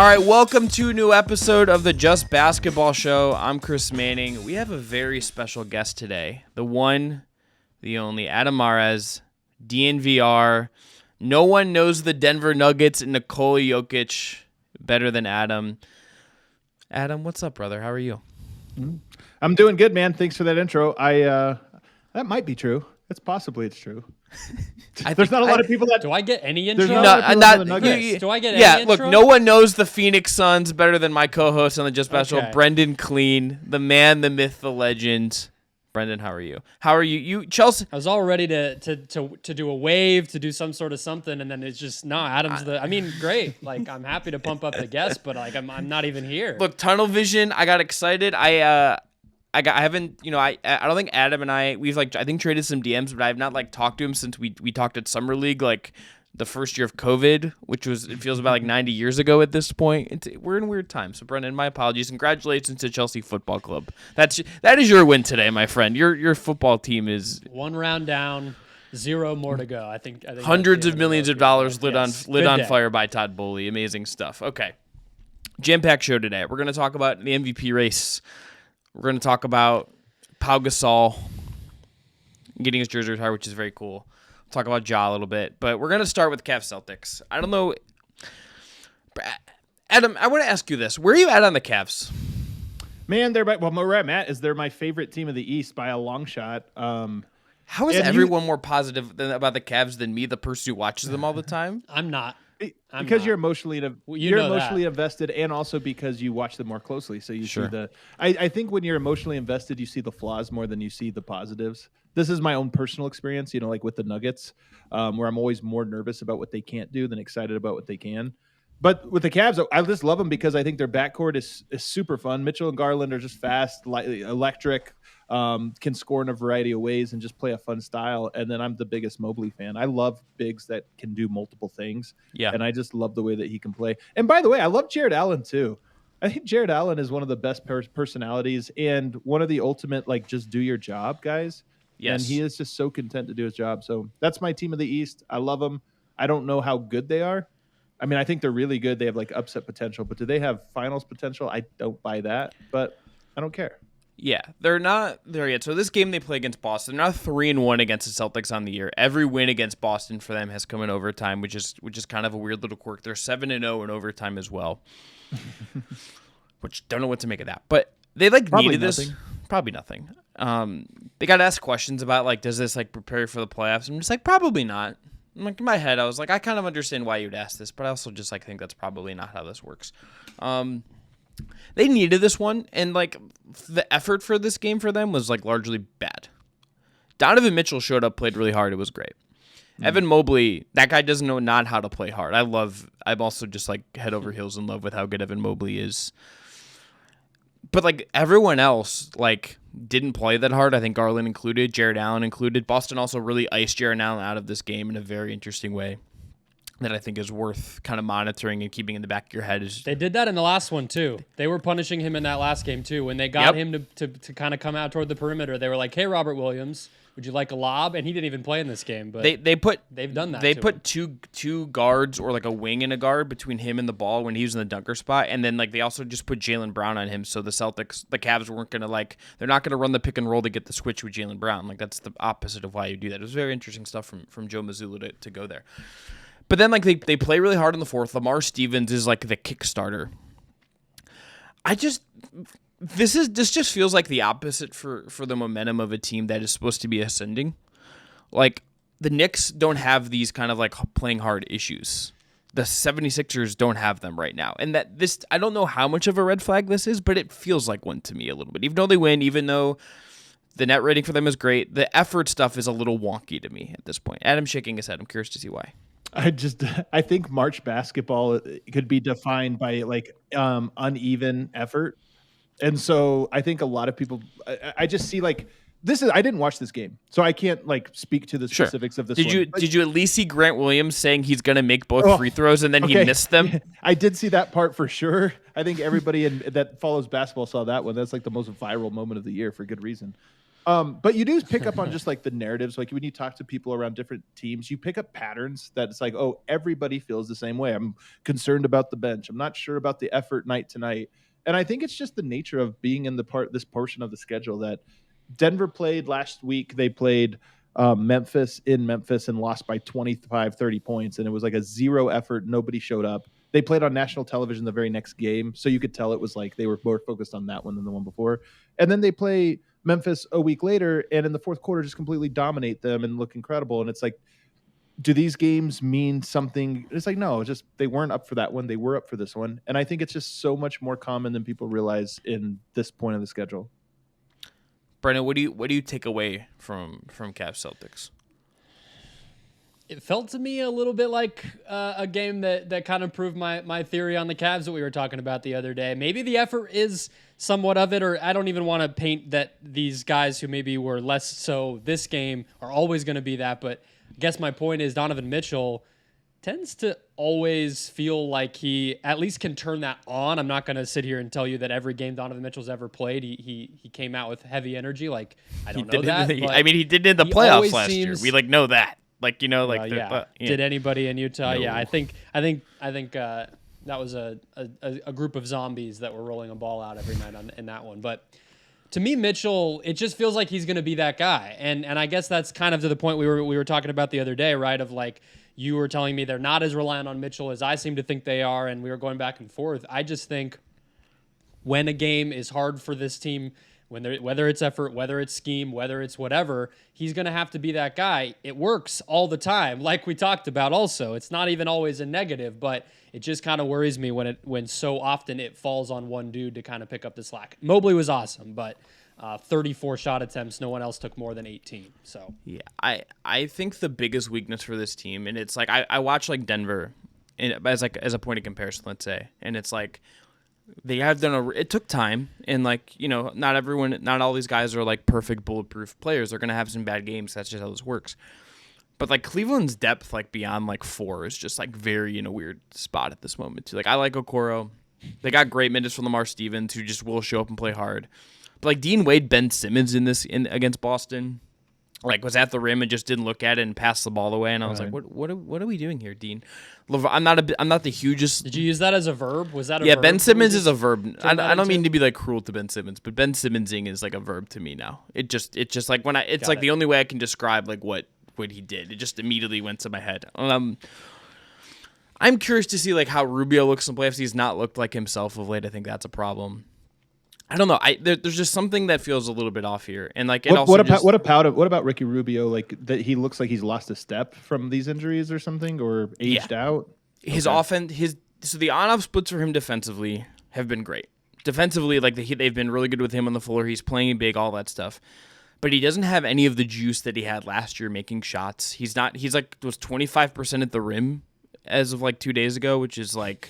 All right, welcome to a new episode of the Just Basketball Show. I'm Chris Manning. We have a very special guest today. The one, the only, Adam Mares, DNVR. No one knows the Denver Nuggets and Nikola Jokic better than Adam. Adam, what's up, brother? How are you? I'm doing good, man. Thanks for that intro. That might be true. It's true. There's not a lot of people that... Do I get any intro? Do I get any intro? Look, no one knows the Phoenix Suns better than my co-host on the Just Basketball Show, Brendon, Kleen, the man, the myth, the legend. Brendon, how are you? How are you? You, Chelsea? I was all ready to do a wave, to do some sort of something, and then it's just, no, Adam's great. Like, I'm happy to pump up the guest, but like, I'm not even here. Look, tunnel vision, I got excited. I don't think Adam and we've I think traded some DMs, but I have not talked to him since we talked at Summer League, the first year of COVID, which it feels about 90 years ago at this point. We're in weird times. So Brendon, my apologies. Congratulations to Chelsea Football Club. That is your win today, my friend. Your football team is one round down, 0 more to go. I think hundreds of millions of dollars lit on fire by Todd Bowley. Amazing stuff. Okay. Jam-packed show today. We're going to talk about the MVP race. We're going to talk about Pau Gasol getting his jersey retired, which is very cool. We'll talk about Ja a little bit. But we're going to start with Cavs Celtics. I don't know. Adam, I want to ask you this. Where are you at on the Cavs? Man, where I'm at is they're my favorite team of the East by a long shot. How is everyone more positive about the Cavs than me, the person who watches them all the time? I'm not. Because you're emotionally invested, and also because you watch them more closely. So you see I think when you're emotionally invested, you see the flaws more than you see the positives. This is my own personal experience, with the Nuggets, where I'm always more nervous about what they can't do than excited about what they can. But with the Cavs, I just love them because I think their backcourt is super fun. Mitchell and Garland are just fast, electric, can score in a variety of ways and just play a fun style. And then I'm the biggest Mobley fan. I love bigs that can do multiple things. Yeah. And I just love the way that he can play. And by the way, I love Jared Allen too. I think Jared Allen is one of the best personalities and one of the ultimate, just do your job guys. Yes. And he is just so content to do his job. So that's my team of the East. I love them. I don't know how good they are. I mean, I think they're really good. They have upset potential, but do they have finals potential? I don't buy that, but I don't care. Yeah, they're not there yet. So this game they play against Boston, they're not 3-1 against the Celtics on the year. Every win against Boston for them has come in overtime, which is kind of a weird little quirk. They're 7-0 in overtime as well, which don't know what to make of that. But they needed this. Probably nothing. They got asked questions about does this prepare for the playoffs? I'm just probably not. In my head, I was I kind of understand why you'd ask this, but I also just think that's probably not how this works. They needed this one, and the effort for this game for them was largely bad. Donovan Mitchell showed up, played really hard. It was great. Evan Mobley, that guy doesn't know not how to play hard. I'm also just head over heels in love with how good Evan Mobley is. But everyone else didn't play that hard. I think Garland included, Jared Allen included. Boston also really iced Jared Allen out of this game in a very interesting way that I think is worth kind of monitoring and keeping in the back of your head. They did that in the last one too. They were punishing him in that last game too. When they got him to kind of come out toward the perimeter, they were like, "Hey, Robert Williams, would you like a lob?" And he didn't even play in this game. But they've done that. They put two guards or a wing and a guard between him and the ball when he was in the dunker spot, and then they also just put Jaylen Brown on him. So the Cavs weren't gonna they're not gonna run the pick and roll to get the switch with Jaylen Brown. That's the opposite of why you do that. It was very interesting stuff from Joe Mazzulla to go there. But then they play really hard in the fourth. Lamar Stevens is the Kickstarter. This just feels like the opposite for the momentum of a team that is supposed to be ascending. The Knicks don't have these kind of playing hard issues. The 76ers don't have them right now. And I don't know how much of a red flag this is, but it feels like one to me a little bit. Even though they win, even though the net rating for them is great, the effort stuff is a little wonky to me at this point. Adam's shaking his head. I'm curious to see why. I think March basketball could be defined by uneven effort. And so I think a lot of people, I just see this is, I didn't watch this game, so I can't speak to the specifics of this. Did you at least see Grant Williams saying he's going to make both free throws and then he missed them? I did see that part for sure. I think everybody that follows basketball saw that one. That's the most viral moment of the year for good reason. But you do pick up on just like the narratives. Like when you talk to people around different teams, you pick up patterns that it's like, oh, everybody feels the same way. I'm concerned about the bench. I'm not sure about the effort night to night. And I think it's just the nature of being in this portion of the schedule that Denver played last week. They played Memphis in Memphis and lost by 25, 30 points. And it was like a zero effort. Nobody showed up. They played on national television the very next game. So you could tell it was like they were more focused on that one than the one before. And then they play Memphis a week later and in the fourth quarter just completely dominate them and look incredible. And it's like, do these games mean something? It's like, no, just they weren't up for that one. They were up for this one. And I think it's just so much more common than people realize in this point of the schedule. Brendon, what do you take away from Cavs Celtics? It felt to me a little bit like a game that kind of proved my theory on the Cavs that we were talking about the other day. Maybe the effort is somewhat of it, or I don't even want to paint that these guys who maybe were less so this game are always going to be that. But I guess my point is Donovan Mitchell tends to always feel like he at least can turn that on. I'm not going to sit here and tell you that every game Donovan Mitchell's ever played, he came out with heavy energy. Like, I don't know that. I mean, he did in the playoffs last year. We know that. Like, yeah. Did anybody in Utah? No. Yeah, I think that was a group of zombies that were rolling a ball out every night in that one. But to me, Mitchell, it just feels like he's going to be that guy. And I guess that's kind of to the point we were talking about the other day, right? Of like, you were telling me they're not as reliant on Mitchell as I seem to think they are, and we were going back and forth. I just think when a game is hard for this team, whether it's effort, whether it's scheme, whether it's whatever, he's going to have to be that guy. It works all the time, like we talked about also. It's not even always a negative, but it just kind of worries me when so often it falls on one dude to kind of pick up the slack. Mobley was awesome, but 34 shot attempts, no one else took more than 18. So yeah, I think the biggest weakness for this team, and it's like I watch like Denver as a point of comparison, let's say, and it's like they have done it took time, and like, not all these guys are like perfect bulletproof players. They're gonna have some bad games. That's just how this works. But like Cleveland's depth, like beyond like 4, is just like very in a weird spot at this moment too. Like I like Okoro. They got great minutes from Lamar Stevens, who just will show up and play hard. But like Dean Wade, Ben Simmons against Boston, like was at the rim and just didn't look at it and passed the ball away. And I was like, what are we doing here, Dean? I'm not the hugest. Did you use that as a verb? Was that a verb? Yeah, Ben Simmons is a verb. I don't mean to be like cruel to Ben Simmons, but Ben Simmonsing is like a verb to me now. It's just like when it's like the only way I can describe like what he did. It just immediately went to my head. I'm curious to see like how Rubio looks in playoffs. He's not looked like himself of late. I think that's a problem. I don't know. There's just something that feels a little bit off here, and like what about Ricky Rubio? Like that he looks like he's lost a step from these injuries or something, or aged out. His offense, so the on-off splits for him defensively have been great. Defensively, like they've been really good with him on the floor. He's playing big, all that stuff, but he doesn't have any of the juice that he had last year making shots. He's like was 25% at the rim as of like 2 days ago, which is like.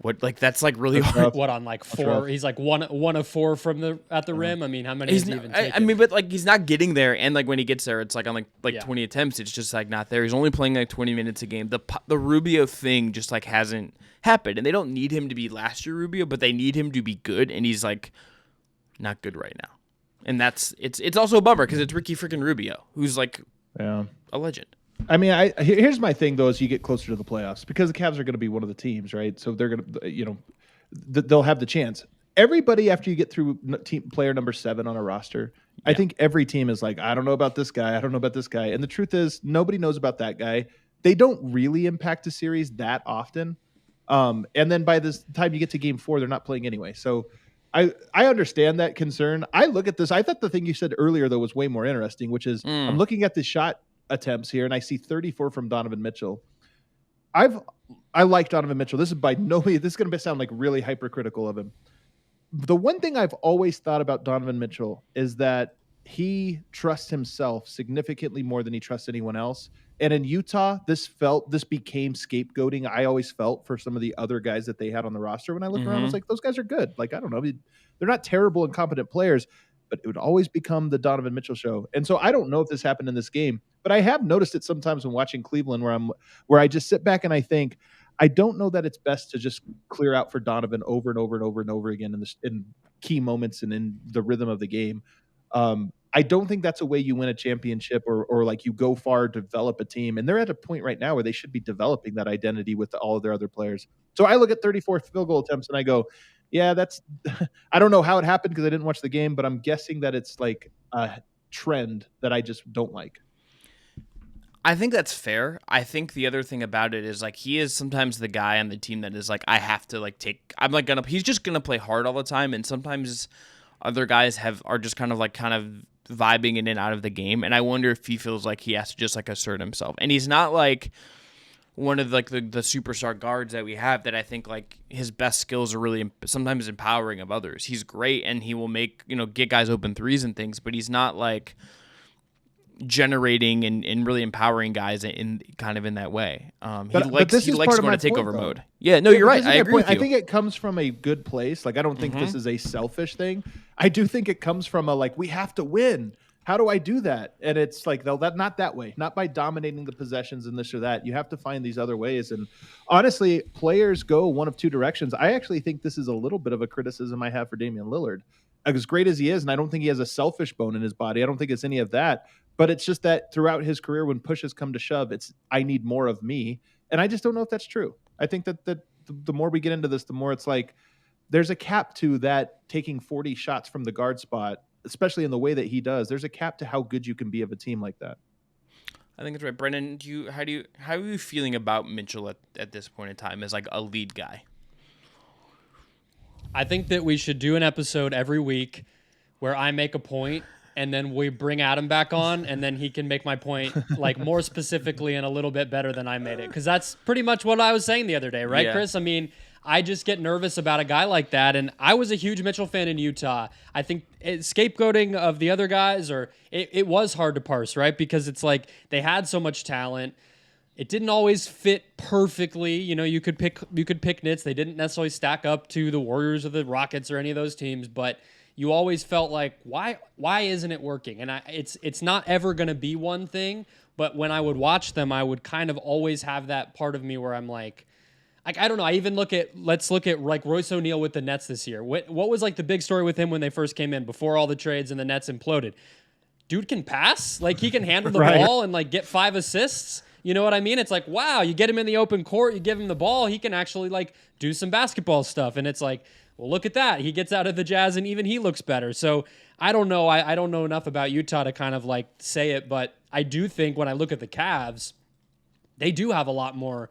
What, like that's like really hard. What, on like 4? He's like one of 4 from at the rim. I mean, how many has he even taken? I mean, but like he's not getting there, and like when he gets there, it's like on like 20 attempts. It's just like not there. He's only playing like 20 minutes a game. The Rubio thing just like hasn't happened, and they don't need him to be last year Rubio, but they need him to be good, and he's like not good right now. And it's also a bummer because it's Ricky freaking Rubio, who's like a legend. I mean, here's my thing though: as you get closer to the playoffs, because the Cavs are going to be one of the teams, right? So they're going to, they'll have the chance. Everybody, after you get through player number 7 on a roster, I think every team is like, I don't know about this guy, I don't know about this guy, and the truth is, nobody knows about that guy. They don't really impact the series that often, and then by this time you get to Game 4, they're not playing anyway. So I understand that concern. I look at this. I thought the thing you said earlier though was way more interesting, which is I'm looking at the shot attempts here, and I see 34 from Donovan Mitchell. I like Donovan Mitchell. This is by no means, this is going to sound like really hypercritical of him. The one thing I've always thought about Donovan Mitchell is that he trusts himself significantly more than he trusts anyone else. And in Utah, this became scapegoating. I always felt for some of the other guys that they had on the roster. When I looked around, I was like, those guys are good. Like, I don't know. They're not terrible and competent players, but it would always become the Donovan Mitchell show. And so I don't know if this happened in this game, but I have noticed it sometimes when watching Cleveland where I just sit back and I think, I don't know that it's best to just clear out for Donovan over and over and over and over again in key moments and in the rhythm of the game. I don't think that's a way you win a championship or like you go far, develop a team. And they're at a point right now where they should be developing that identity with all of their other players. So I look at 34 field goal attempts and I go, yeah, that's I don't know how it happened because I didn't watch the game, but I'm guessing that it's like a trend that I just don't like. I think that's fair. I think the other thing about it is like he is sometimes the guy on the team that is like I have to like take. I'm like he's just gonna play hard all the time, and sometimes other guys are just kind of vibing in and out of the game, and I wonder if he feels like he has to just like assert himself. And he's not like one of like the superstar guards that we have that I think like his best skills are really sometimes empowering of others. He's great and he will make get guys open threes and things, but he's not like generating and really empowering guys in kind of in that way. He likes going to take over mode. Yeah, no, you're right. I agree with you. I think it comes from a good place. Like I don't think this is a selfish thing. I do think it comes from a like we have to win. How do I do that? And it's like not that way. Not by dominating the possessions and this or that. You have to find these other ways. And honestly, players go one of two directions. I actually think this is a little bit of a criticism I have for Damian Lillard. As great as he is, and I don't think he has a selfish bone in his body. I don't think it's any of that. But it's just that throughout his career, when pushes come to shove, it's I need more of me. And I just don't know if that's true. I think that the more we get into this, the more it's like there's a cap to that taking 40 shots from the guard spot, especially in the way that he does. There's a cap to how good you can be of a team like that. I think it's right. Brendon, how are you feeling about Mitchell at this point in time as like a lead guy? I think that we should do an episode every week where I make a point and then we bring Adam back on, and then he can make my point like more specifically and a little bit better than I made it. Because that's pretty much what I was saying the other day, right, yeah. Chris? I mean, I just get nervous about a guy like that, and I was a huge Mitchell fan in Utah. I think scapegoating of the other guys, or it was hard to parse, right? Because it's like they had so much talent. It didn't always fit perfectly. You could pick nits. They didn't necessarily stack up to the Warriors or the Rockets or any of those teams, but you always felt like, why isn't it working? And it's not ever going to be one thing, but when I would watch them, I would kind of always have that part of me where I'm like I don't know. I even let's look at like Royce O'Neal with the Nets this year. What was like the big story with him when they first came in before all the trades and the Nets imploded? Dude can pass. Like he can handle the ball and like get 5 assists. You know what I mean? It's like, wow, you get him in the open court, you give him the ball, he can actually like do some basketball stuff. And it's like, well, look at that. He gets out of the Jazz and even he looks better. So I don't know. I don't know enough about Utah to kind of like say it, but I do think when I look at the Cavs, they do have a lot more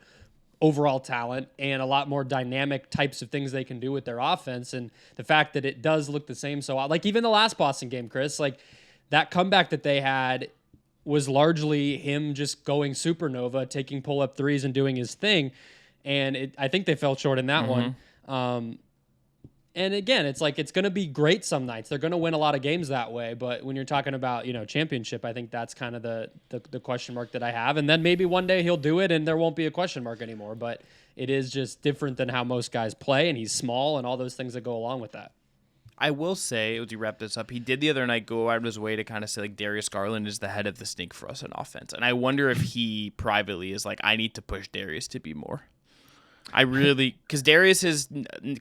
overall talent and a lot more dynamic types of things they can do with their offense. And the fact that it does look the same. So like even the last Boston game, Chris, like that comeback that they had was largely him just going supernova, taking pull-up threes and doing his thing. And I think they fell short in that one. And again, it's like it's going to be great some nights. They're going to win a lot of games that way. But when you're talking about, championship, I think that's kind of the question mark that I have. And then maybe one day he'll do it and there won't be a question mark anymore. But it is just different than how most guys play. And he's small and all those things that go along with that. I will say, as you wrap this up, he did the other night go out of his way to kind of say like Darius Garland is the head of the snake for us in offense. And I wonder if he privately is like, I need to push Darius to be more. Because Darius is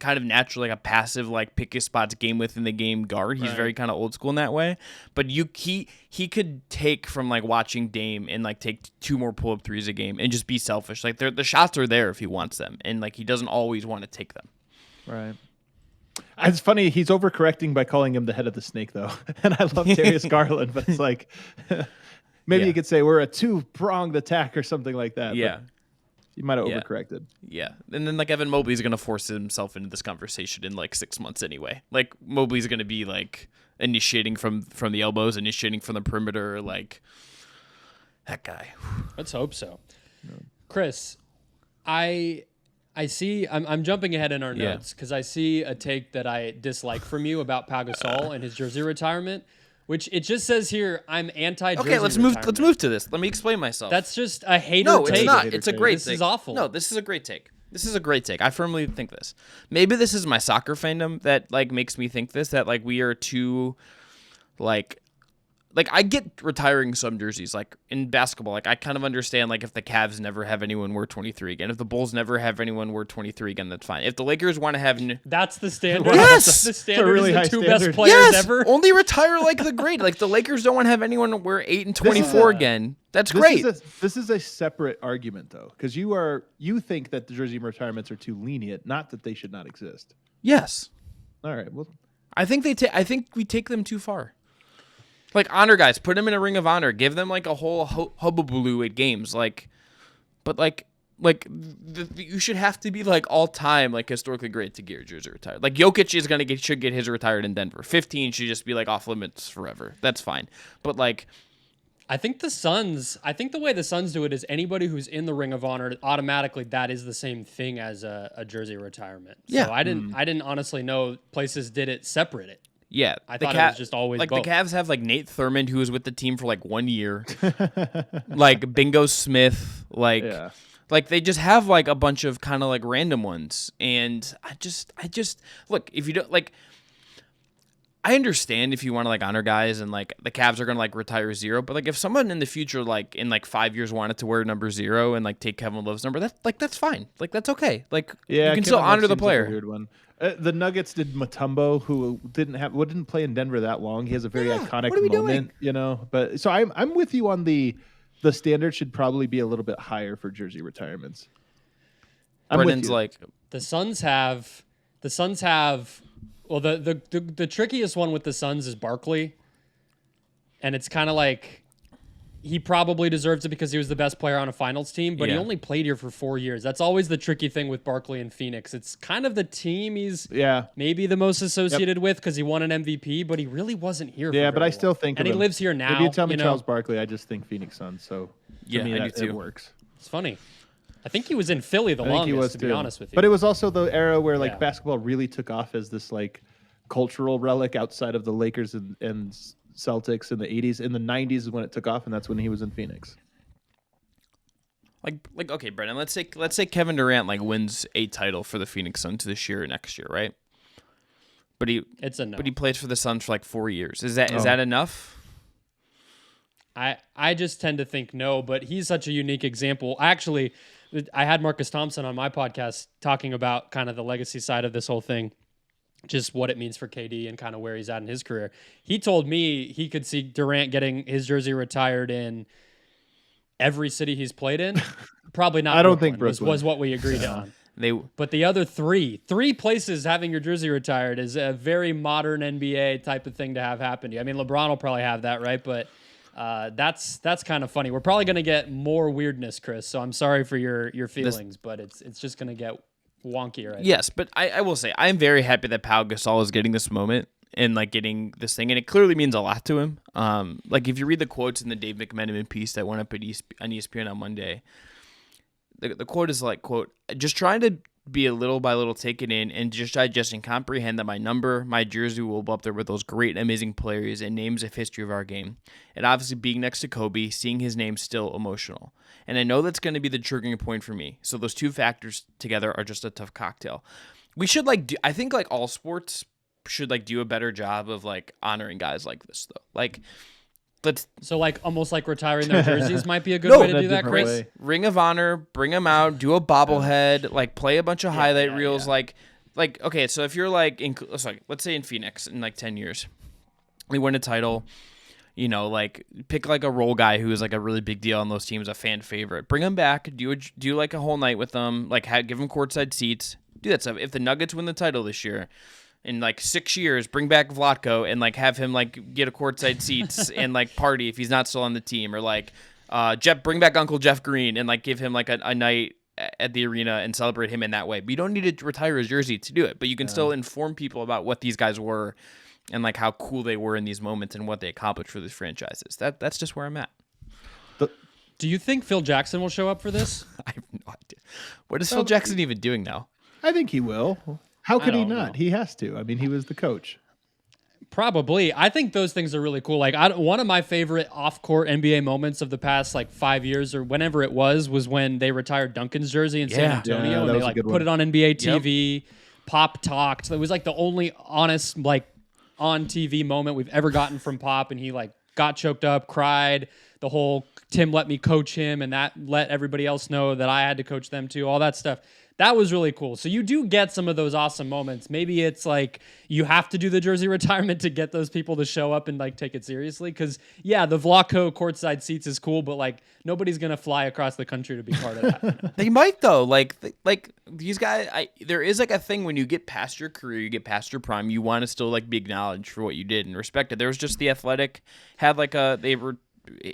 kind of naturally like a passive, like pick his spots game within the game guard. He's very kind of old school in that way. But he could take from like watching Dame and like take 2 more pull-up threes a game and just be selfish. Like the shots are there if he wants them. And like he doesn't always want to take them. Right. It's funny, he's overcorrecting by calling him the head of the snake, though. And I love Darius Garland, but it's like, maybe you could say we're a 2-pronged attack or something like that. Yeah. You might have overcorrected. Yeah. And then like Evan Mobley's going to force himself into this conversation in like 6 months anyway. Like Mobley's going to be like initiating from the elbows, initiating from the perimeter, like that guy. Let's hope so. Yeah. Chris, I see. I'm jumping ahead in our notes because I see a take that I dislike from you about Pau Gasol and his jersey retirement, which it just says here I'm anti-jersey. Okay, let's move to this. Let me explain myself. That's just a hater take. No, it's not. It's a great take. This is awful. No, this is a great take. I firmly think this. Maybe this is my soccer fandom that like makes me think this. That like we are too like like I get retiring some jerseys, like in basketball. Like I kind of understand, like if the Cavs never have anyone wear 23 again, if the Bulls never have anyone wear 23 again, that's fine. If the Lakers want to have, that's the standard. Yes, that's the standard. Really is the high two standard. best players ever. Only retire like the great. Like the Lakers don't want to have anyone wear 8 and 24 again. That's great. This is a separate argument though, because you think that the jersey retirements are too lenient, not that they should not exist. Yes. All right. Well, I think I think we take them too far. Like honor guys, put them in a ring of honor, give them like a whole hubbubaloo at games, you should have to be like all time like historically great to get your jersey retired. Like Jokic should get his retired in Denver. 15 should just be like off limits forever. That's fine. But like, I think the way the Suns do it is anybody who's in the Ring of Honor, automatically that is the same thing as a jersey retirement. Yeah. So I didn't honestly know places did it separate. Yeah, I thought it was just always like both. the Cavs have like Nate Thurmond, who was with the team for like 1 year, like Bingo Smith, like they just have like a bunch of kind of like random ones, and I just look, if you don't like, I understand if you want to like honor guys and like the Cavs are gonna like retire 0, but like if someone in the future like in like 5 years wanted to wear number 0 and like take Kevin Love's number, that's fine, like that's okay, like you can still honor the player. Like a weird one. The Nuggets did Mutombo, who didn't play in Denver that long. He has a very iconic moment, you know. But so I'm with you on the standard should probably be a little bit higher for jersey retirements. Brendon's like the Suns have well the trickiest one with the Suns is Barkley, and it's kind of like he probably deserves it because he was the best player on a finals team, but he only played here for 4 years. That's always the tricky thing with Barkley and Phoenix. It's kind of the team he's maybe the most associated with because he won an MVP, but he really wasn't here. Yeah, but I still think, and he lives here now. If you tell me Charles Barkley, I just think Phoenix Suns. So to me, I do too. It works. It's funny. I think he was in Philly the longest, to be honest with you. But it was also the era where like basketball really took off as this like cultural relic outside of the Lakers and Celtics in the 80s. In the 90s is when it took off, and that's when he was in Phoenix. Like okay, Brendon, let's say Kevin Durant like wins a title for the Phoenix Suns this year or next year, right? But he plays for the Suns for like 4 years. Is that enough? I just tend to think no, but he's such a unique example. I had Marcus Thompson on my podcast talking about kind of the legacy side of this whole thing. Just what it means for KD and kind of where he's at in his career. He told me he could see Durant getting his jersey retired in every city he's played in. Probably not. I don't think Brooklyn was what we agreed on. But the other three places having your jersey retired is a very modern NBA type of thing to have happen to you. I mean, LeBron will probably have that, right? But that's kind of funny. We're probably going to get more weirdness, Chris. So I'm sorry for your feelings, but it's just going to get wonky, right? Yes, but I will say I am very happy that Pau Gasol is getting this moment and like getting this thing, and it clearly means a lot to him. Like if you read the quotes in the Dave McMenamin piece that went up on ESPN on Monday, the quote is like, quote, just trying to be a little by little take it in and just digest and comprehend that my jersey will be up there with those great, amazing players and names of history of our game. And obviously being next to Kobe, seeing his name still emotional. And I know that's going to be the triggering point for me. So those two factors together are just a tough cocktail. We should I think like all sports should like do a better job of like honoring guys like this though. Like so like almost like retiring their jerseys might be a good way to do that, Chris. Ring of Honor, bring them out, do a bobblehead, like play a bunch of highlight reels, like okay. So if you're like let's say in Phoenix in like 10 years, we win a title, you know, like pick like a role guy who is like a really big deal on those teams, a fan favorite. Bring them back, do like a whole night with them, like give them courtside seats, do that stuff. If the Nuggets win the title this year, in like 6 years, bring back Vlatko and like have him like get a courtside seats and like party if he's not still on the team, or like bring back Uncle Jeff Green and like give him like a night at the arena and celebrate him in that way. But you don't need to retire his jersey to do it, but you can still inform people about what these guys were and like how cool they were in these moments and what they accomplished for these franchises. That's just where I'm at. Do you think Phil Jackson will show up for this? I have no idea. What is Phil Jackson even doing now? I think he will. How could he not? He has to. I mean, he was the coach. Probably. I think those things are really cool. Like one of my favorite off-court NBA moments of the past like 5 years or whenever it was when they retired Duncan's jersey in San Antonio and they like put it on NBA TV. Pop talked. It was like the only honest like on TV moment we've ever gotten from Pop, and he like got choked up, cried, the whole Tim let me coach him and that let everybody else know that I had to coach them too, all that stuff. That was really cool. So you do get some of those awesome moments. Maybe it's like you have to do the jersey retirement to get those people to show up and like take it seriously. Because yeah, the Vlaco courtside seats is cool, but like nobody's gonna fly across the country to be part of that. They might though. Like these guys. There is like a thing when you get past your career, you get past your prime, you want to still like be acknowledged for what you did and respected. There was just The Athletic had like they were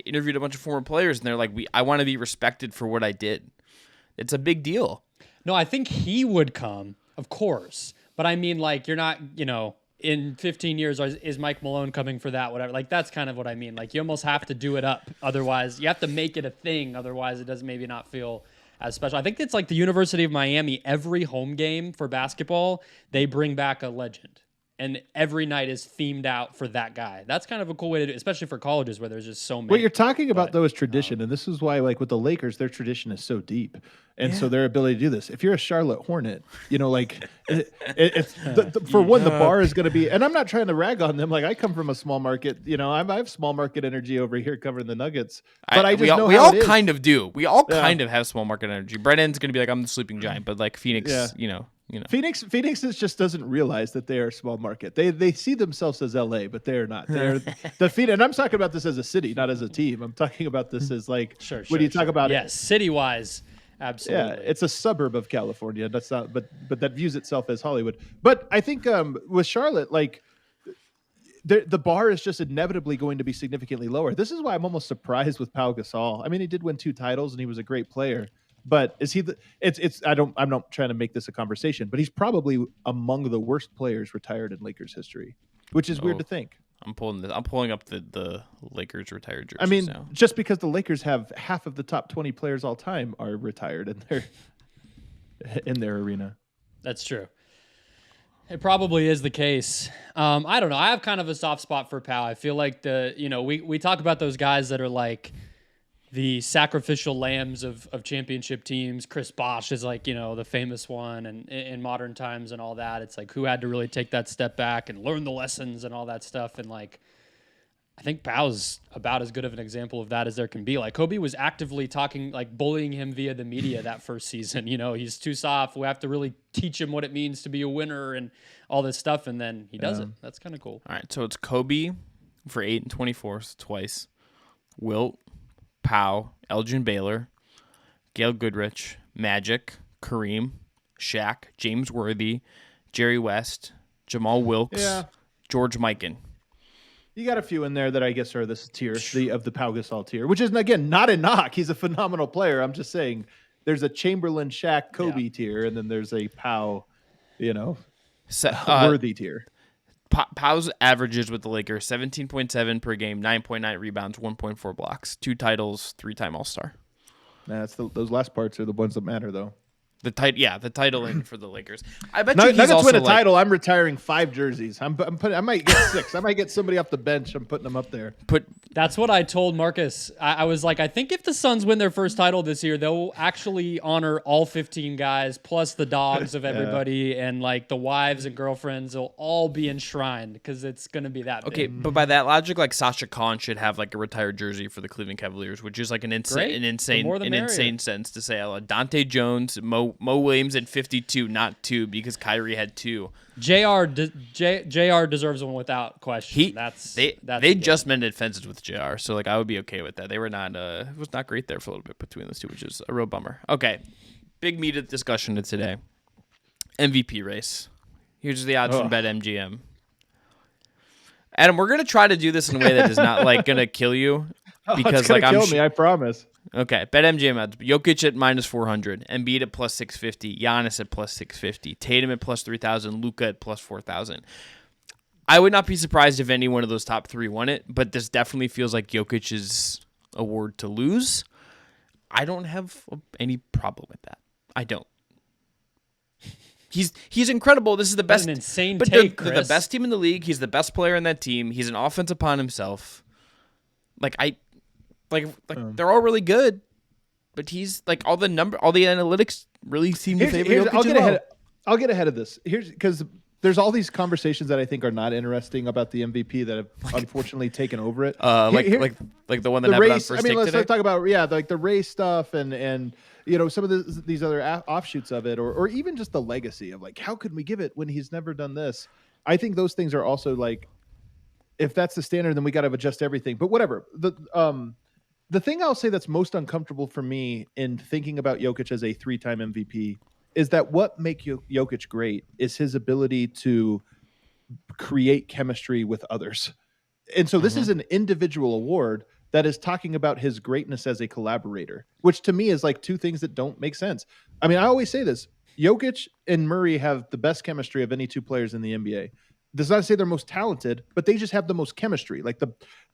interviewed a bunch of former players and they're like, I want to be respected for what I did. It's a big deal. No, I think he would come, of course. But I mean, like, you're not, in 15 years, is Mike Malone coming for that, whatever. Like, that's kind of what I mean. Like, you almost have to do it up. Otherwise, you have to make it a thing. Otherwise, it does maybe not feel as special. I think it's like the University of Miami. Every home game for basketball, they bring back a legend. And every night is themed out for that guy. That's kind of a cool way to do it, especially for colleges where there's just so many. What you're talking about, though, is tradition. And this is why, like, with the Lakers, their tradition is so deep. And so their ability to do this. If you're a Charlotte Hornet, for one, the bar is going to be, and I'm not trying to rag on them. Like, I come from a small market, I have small market energy over here covering the Nuggets. But we all kind of do. We all kind of have small market energy. Brendon's going to be like, I'm the sleeping giant, but like Phoenix, Phoenix just doesn't realize that they are a small market. They see themselves as LA, but they are not. They're the Phoenix, and I'm talking about this as a city, not as a team. I'm talking about this as like when you talk about it, city-wise. Absolutely. Yeah, it's a suburb of California. That's not, but that views itself as Hollywood. But I think with Charlotte, like the bar is just inevitably going to be significantly lower. This is why I'm almost surprised with Pau Gasol. I mean, he did win 2 titles and he was a great player. But is he I'm not trying to make this a conversation, but he's probably among the worst players retired in Lakers history, which is weird to think. I'm pulling up the Lakers retired jerseys. I mean, now. Just because the Lakers have half of the top 20 players all time are retired in their arena. That's true. It probably is the case. I don't know. I have kind of a soft spot for Pau. I feel like we talk about those guys that are like the sacrificial lambs of championship teams. Chris Bosh is like, the famous one, and in modern times and all that, it's like who had to really take that step back and learn the lessons and all that stuff. And like, I think Pau's about as good of an example of that as there can be. Like Kobe was actively talking, like bullying him via the media that first season. He's too soft. We have to really teach him what it means to be a winner and all this stuff. And then he does it. That's kind of cool. All right. So it's Kobe for 8 and 24 twice. Wilt, Pau, Elgin Baylor, Gail Goodrich, Magic, Kareem, Shaq, James Worthy, Jerry West, Jamal Wilkes, George Mikan. You got a few in there that I guess are this tier of the Pau Gasol tier, which is again not a knock. He's a phenomenal player. I'm just saying there's a Chamberlain, Shaq, Kobe tier, and then there's a Pau, worthy tier. Pau's averages with the Lakers 17.7 per game, 9.9 rebounds, 1.4 blocks, 2 titles, 3-time All-Star. Those last parts are the ones that matter, though. The title in for the Lakers. I bet you he's Nuggets also win a title. I'm retiring 5 jerseys. I might get 6. I might get somebody off the bench. I'm putting them up there. That's what I told Marcus. I was like, I think if the Suns win their first title this year, they'll actually honor all 15 guys plus the dogs of everybody and like the wives and girlfriends will all be enshrined because it's going to be that big. Okay, but by that logic, like Sasha Khan should have like a retired jersey for the Cleveland Cavaliers, which is like an insane sentence to say. Dante Jones, Mo Williams at 52, not 2 because Kyrie had 2. JR deserves one without question. They just mended fences with JR, so like I would be okay with that. They were not it was not great there for a little bit between those two, which is a real bummer. Okay, big meat of discussion of today. MVP race. Here's the odds from BetMGM. Adam, we're gonna try to do this in a way that is not like gonna kill you because it's gonna kill me, I promise. Okay, BetMGM odds. Jokic at -400, Embiid at +650, Giannis at +650, Tatum at +3,000, Luka at +4,000. I would not be surprised if any one of those top 3 won it, but this definitely feels like Jokic's award to lose. I don't have any problem with that. I don't. He's incredible. This is the best. That's an insane but take, they're the best team in the league. He's the best player in that team. He's an offense upon himself. They're all really good, but he's like all the analytics really seem to favor Jokic. I'll get ahead of this. Here's because there's all these conversations that I think are not interesting about the MVP that have unfortunately taken over it. Like the one that happened on First Take let's today? talk about like the race stuff and some of these other offshoots of it, or even just the legacy of like, how could we give it when he's never done this? I think those things are also like, if that's the standard, then we got to adjust everything. But whatever. The thing I'll say that's most uncomfortable for me in thinking about Jokic as a 3-time MVP is that what makes Jokic great is his ability to create chemistry with others. And so this is an individual award that is talking about his greatness as a collaborator, which to me is like two things that don't make sense. I mean, I always say this. Jokic and Murray have the best chemistry of any two players in the NBA. Does not say they're most talented, but they just have the most chemistry. Like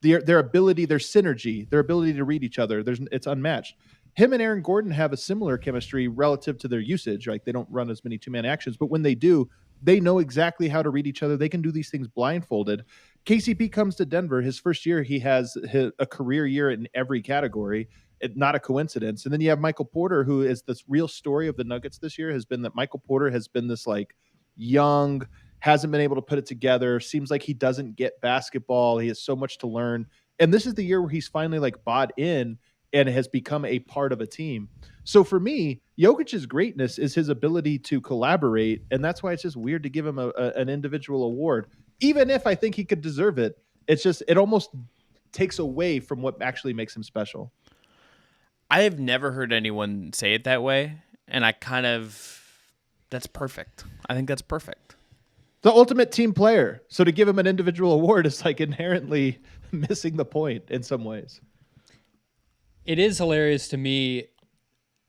their ability, their synergy, their ability to read each other. It's unmatched. Him and Aaron Gordon have a similar chemistry relative to their usage. Like they don't run as many 2-man actions, but when they do, they know exactly how to read each other. They can do these things blindfolded. KCP comes to Denver. His first year, he has a career year in every category. Not a coincidence. And then you have Michael Porter, who is this real story of the Nuggets this year, has been that Michael Porter has been this like young, hasn't been able to put it together. Seems like he doesn't get basketball. He has so much to learn. And this is the year where he's finally like bought in and has become a part of a team. So for me, Jokic's greatness is his ability to collaborate. And that's why it's just weird to give him an individual award. Even if I think he could deserve it, it almost takes away from what actually makes him special. I have never heard anyone say it that way. And that's perfect. I think that's perfect. The ultimate team player. So to give him an individual award is like inherently missing the point in some ways. It is hilarious to me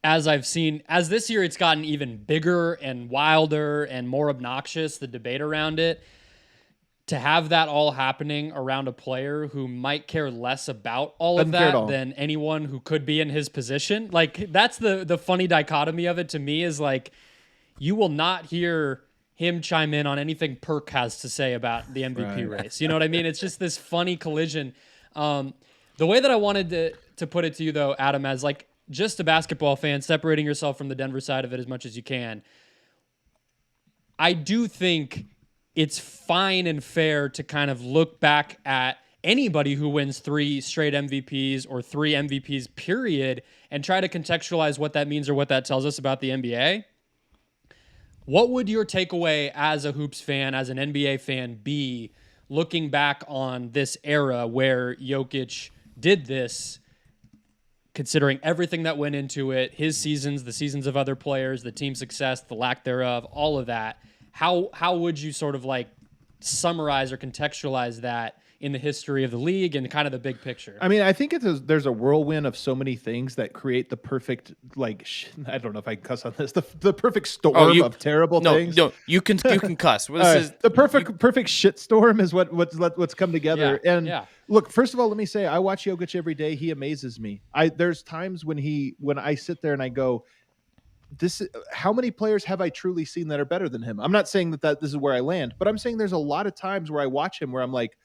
as this year it's gotten even bigger and wilder and more obnoxious, the debate around it, to have that all happening around a player who might care less about all of that than anyone who could be in his position. Like that's the funny dichotomy of it to me is like, you will not hear him chime in on anything Perk has to say about the MVP race. You know what I mean? It's just this funny collision. The way that I wanted to put it to you though, Adam, as like just a basketball fan, separating yourself from the Denver side of it as much as you can, I do think it's fine and fair to kind of look back at anybody who wins 3 straight MVPs or 3 MVPs period and try to contextualize what that means or what that tells us about the NBA. What would your takeaway as a Hoops fan, as an NBA fan, be looking back on this era where Jokic did this, considering everything that went into it, his seasons, the seasons of other players, the team success, the lack thereof, all of that? How would you sort of like summarize or contextualize that in the history of the league and kind of the big picture? I mean, I think there's a whirlwind of so many things that create the perfect, like, I don't know if I can cuss on this, the perfect storm of terrible things. No, you can cuss. The perfect shitstorm is what's come together. Look, first of all, let me say, I watch Jokic every day. He amazes me. There's times when I sit there and I go, how many players have I truly seen that are better than him? I'm not saying that this is where I land, but I'm saying there's a lot of times where I watch him where I'm like,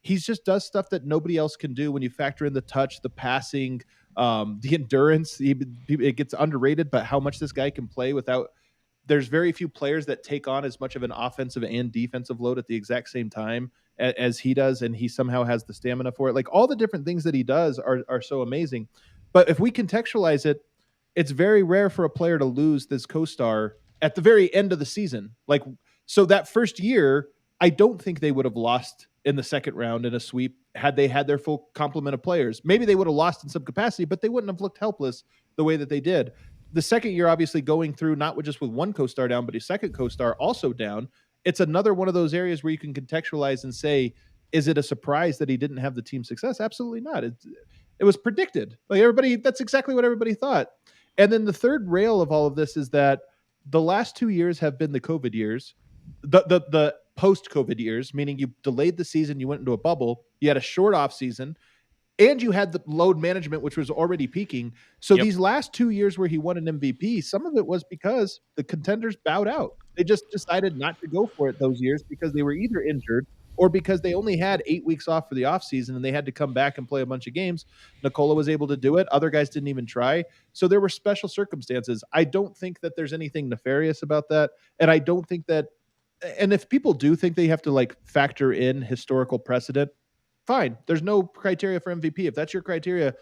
he just does stuff that nobody else can do when you factor in the touch, the passing, the endurance. It gets underrated, but how much this guy can play without – there's very few players that take on as much of an offensive and defensive load at the exact same time as he does, and he somehow has the stamina for it. Like all the different things that he does are so amazing. But if we contextualize it, it's very rare for a player to lose this co-star at the very end of the season. Like, so that first year, I don't think they would have lost in the second round in a sweep had they had their full complement of players. Maybe they would have lost in some capacity, but they wouldn't have looked helpless the way that they did. The second year, obviously going through not just with one co-star down, but a second co-star also down. It's another one of those areas where you can contextualize and say, is it a surprise that he didn't have the team success? Absolutely not. It was predicted. Like that's exactly what everybody thought. And then the third rail of all of this is that the last 2 years have been the COVID years, the post-COVID years, meaning you delayed the season, you went into a bubble, you had a short off season, and you had the load management, which was already peaking. So these last 2 years where he won an MVP, some of it was because the contenders bowed out. They just decided not to go for it those years because they were either injured or because they only had 8 weeks off for the offseason and they had to come back and play a bunch of games. Nikola was able to do it. Other guys didn't even try. So there were special circumstances. I don't think that there's anything nefarious about that. And I don't think that and if people do think they have to like factor in historical precedent, fine. There's no criteria for MVP. If that's your criteria,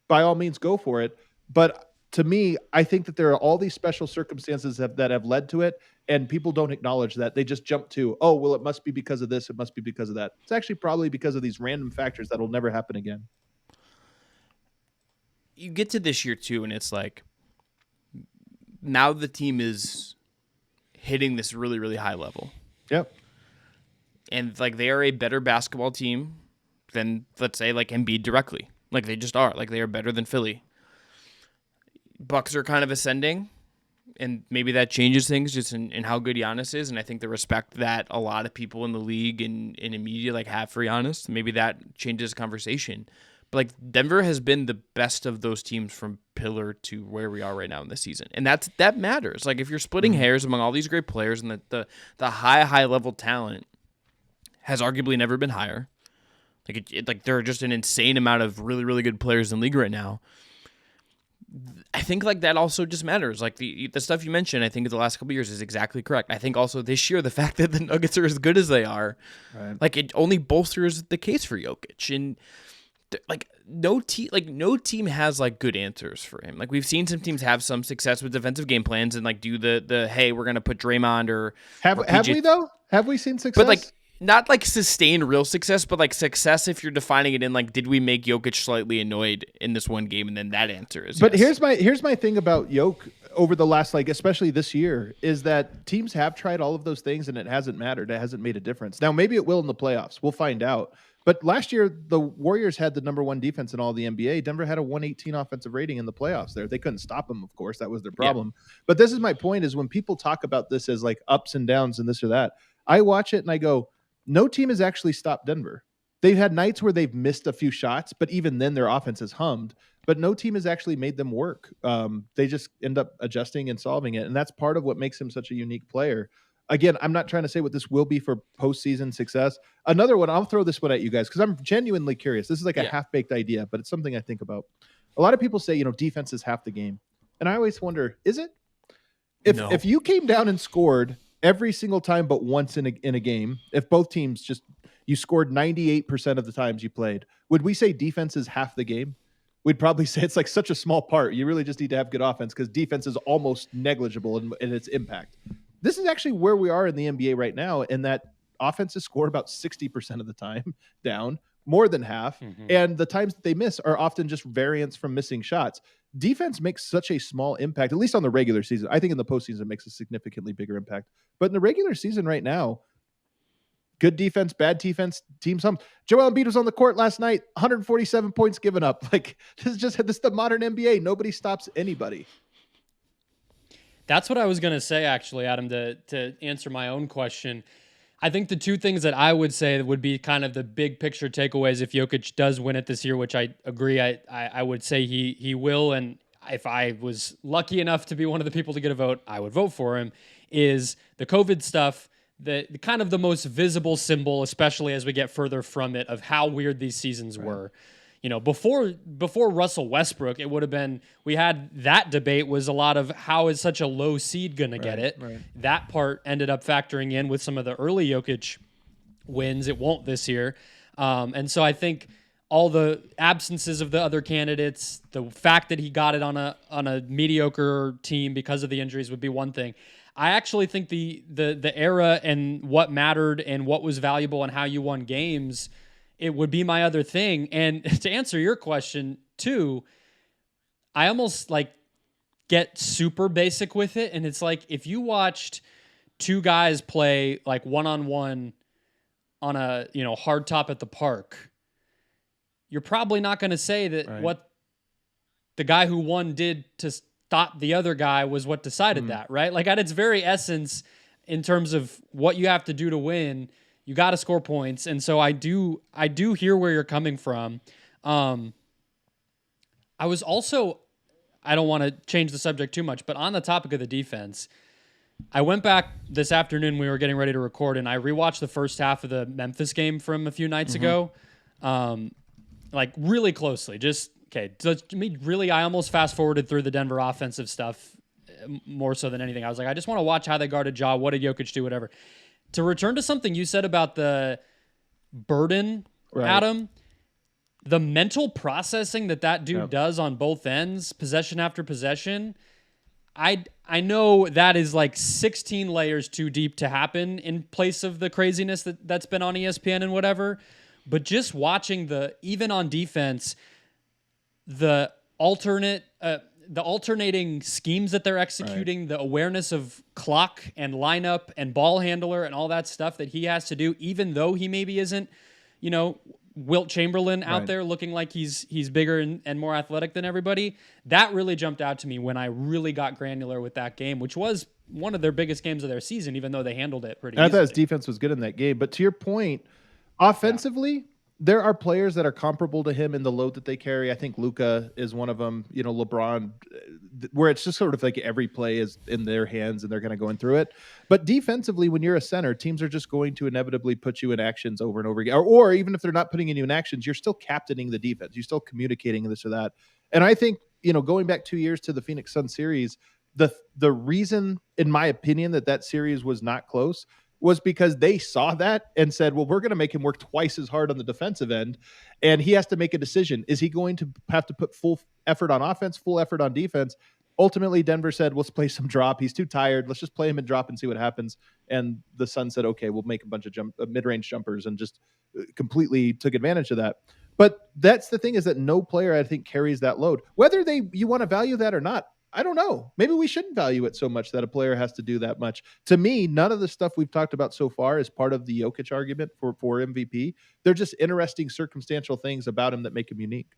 by all means, go for it. But to me, I think that there are all these special circumstances that have led to it, and people don't acknowledge that. They just jump to, oh, well, it must be because of this. It must be because of that. It's actually probably because of these random factors that will never happen again. You get to this year, too, and it's like now the team is hitting this really, really high level. Yep. And like they are a better basketball team than, let's say, like Embiid directly. Like they just are. Like they are better than Philly. Bucks are kind of ascending, and maybe that changes things just in how good Giannis is. And I think the respect that a lot of people in the league and in media like have for Giannis, maybe that changes the conversation. But like Denver has been the best of those teams from pillar to where we are right now in the season, and that matters. Like if you're splitting hairs among all these great players, and the high level talent has arguably never been higher. Like there are just an insane amount of really, really good players in the league right now. I think like that also just matters. Like the stuff you mentioned, I think the last couple of years is exactly correct. I think also this year, the fact that the Nuggets are as good as they are, right, like it only bolsters the case for Jokic. And like no team has like good answers for him. Like we've seen some teams have some success with defensive game plans and like do the hey, we're gonna put Draymond or have we though? Have we seen success? But like not like sustained real success, but like success if you're defining it in like, did we make Jokic slightly annoyed in this one game? And then that answer is But yes. here's my thing about Jokic over the last, like, especially this year, is that teams have tried all of those things and it hasn't mattered. It hasn't made a difference. Now, maybe it will in the playoffs. We'll find out. But last year, the Warriors had the number one defense in all the NBA. Denver had a 118 offensive rating in the playoffs there. They couldn't stop them, of course. That was their problem. Yeah. But this is my point, is when people talk about this as like ups and downs and this or that, I watch it and I go, no team has actually stopped Denver. They've had nights where they've missed a few shots, but even then their offense has hummed. But no team has actually made them work. They just end up adjusting and solving it. And that's part of what makes him such a unique player. Again, I'm not trying to say what this will be for postseason success. Another one, I'll throw this one at you guys because I'm genuinely curious. This is like a half-baked idea, but it's something I think about. A lot of people say, defense is half the game. And I always wonder, is it? If you came down and scored every single time but once in a game, if both teams you scored 98% of the times you played, would we say defense is half the game? We'd probably say it's like such a small part. You really just need to have good offense because defense is almost negligible in its impact. This is actually where we are in the NBA right now, in that offenses score about 60% of the time down, more than half, and the times that they miss are often just variance from missing shots. Defense makes such a small impact, at least on the regular season. I think in the postseason it makes a significantly bigger impact. But in the regular season right now, good defense, bad defense, teams hum. Joel Embiid was on the court last night, 147 points given up. Like this is the modern NBA. Nobody stops anybody. That's what I was going to say, actually, Adam, to answer my own question. I think the two things that I would say would be kind of the big picture takeaways if Jokic does win it this year, which I agree, I would say he will. And if I was lucky enough to be one of the people to get a vote, I would vote for him, is the COVID stuff, the kind of the most visible symbol, especially as we get further from it, of how weird these seasons were. Before Russell Westbrook, it would have been, we had that debate was a lot of how is such a low seed going to get it. Right. That part ended up factoring in with some of the early Jokic wins. It won't this year. And so I think all the absences of the other candidates, the fact that he got it on a mediocre team because of the injuries would be one thing. I actually think the era and what mattered and what was valuable and how you won games, it would be my other thing. And to answer your question too, I almost like get super basic with it. And it's like, if you watched two guys play like one-on-one on a, hard top at the park, you're probably not going to say that what the guy who won did to stop the other guy was what decided that, right? Like at its very essence, in terms of what you have to do to win, you got to score points. And so I do hear where you're coming from. I was also, I don't want to change the subject too much, but on the topic of the defense, I went back this afternoon, we were getting ready to record, and I rewatched the first half of the Memphis game from a few nights ago. Like really closely, I almost fast forwarded through the Denver offensive stuff more so than anything. I was like, I just want to watch how they guarded Ja. What did Jokic do? Whatever. To return to something you said about the burden, right. Adam, the mental processing that dude does on both ends, possession after possession, I know that is like 16 layers too deep to happen in place of the craziness that's been on ESPN and whatever. But just watching even on defense, the alternating schemes that they're executing, the awareness of clock and lineup and ball handler and all that stuff that he has to do, even though he maybe isn't, Wilt Chamberlain out there looking like he's bigger and more athletic than everybody. That really jumped out to me when I really got granular with that game, which was one of their biggest games of their season, even though they handled it pretty easily. I thought his defense was good in that game. But to your point, offensively, there are players that are comparable to him in the load that they carry. I think Luka is one of them. LeBron, where it's just sort of like every play is in their hands and they're kind of going through it. But defensively, when you're a center, teams are just going to inevitably put you in actions over and over again. Or even if they're not putting you in actions, you're still captaining the defense. You're still communicating this or that. And I think, going back 2 years to the Phoenix Suns series, the reason, in my opinion, that series was not close was because they saw that and said, well, we're going to make him work twice as hard on the defensive end. And he has to make a decision. Is he going to have to put full effort on offense, full effort on defense? Ultimately, Denver said, let's play some drop. He's too tired. Let's just play him in drop and see what happens. And the Suns said, okay, we'll make a bunch of mid-range jumpers, and just completely took advantage of that. But that's the thing, is that no player, I think, carries that load. Whether you want to value that or not, I don't know. Maybe we shouldn't value it so much that a player has to do that much. To me, none of the stuff we've talked about so far is part of the Jokic argument for MVP. They're just interesting circumstantial things about him that make him unique.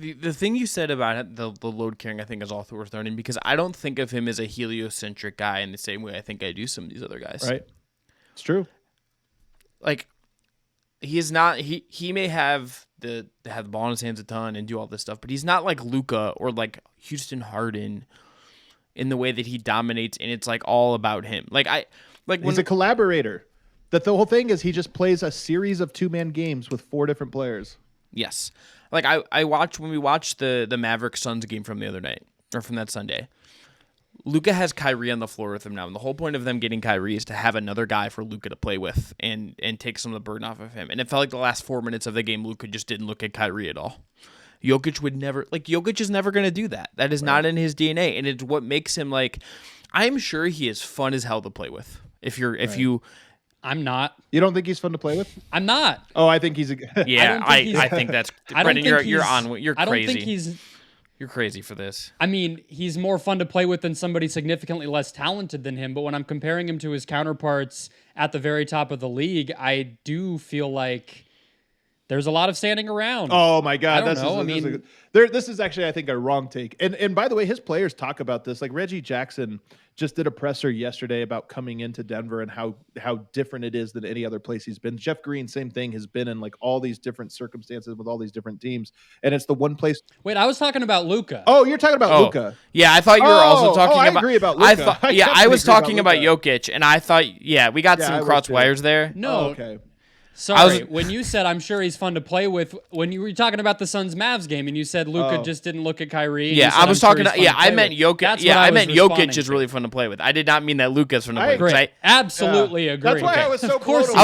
The thing you said about it, the load carrying, I think is also worth learning, because I don't think of him as a heliocentric guy in the same way I think I do some of these other guys. Right. It's true. Like, he is not. He may have the ball in his hands a ton and do all this stuff, but he's not like Luka or like Houston Harden in the way that he dominates, and it's like all about him. He's a collaborator. That the whole thing is he just plays a series of 2-man games with 4 different players. Yes, like I watched when we watched the Mavericks Suns game from the other night, or from that Sunday. Luka has Kyrie on the floor with him now, and the whole point of them getting Kyrie is to have another guy for Luka to play with and take some of the burden off of him. And it felt like the last 4 minutes of the game, Luka just didn't look at Kyrie at all. Jokic is never going to do that. That is not in his DNA, and it's what makes him I'm sure he is fun as hell to play with. I'm not. You don't think he's fun to play with? I'm not. Oh, I think he's yeah, I think that's Brendon. You're crazy. I don't think he's. You're crazy for this. I mean, he's more fun to play with than somebody significantly less talented than him. But when I'm comparing him to his counterparts at the very top of the league, I do feel like there's a lot of standing around. Oh my God. This is actually, I think, a wrong take. And by the way, his players talk about this. Like Reggie Jackson just did a presser yesterday about coming into Denver and how different it is than any other place he's been. Jeff Green, same thing, has been in like all these different circumstances with all these different teams. And it's the one place. Wait, I was talking about Luka. Oh, you're talking about Luka. Yeah, I thought you were also talking about. I agree about Luka. I was talking about Jokic, and I thought, we got some cross wires there. No. Oh, okay. Sorry, when you said I'm sure he's fun to play with, when you were talking about the Suns-Mavs game, and you said Luka just didn't look at Kyrie. Yeah, I was talking. I meant Jokic. Yeah, I meant Jokic is really fun to play with. I did not mean that Luka's fun to play with. I absolutely agree. That's why I was so. Of course, I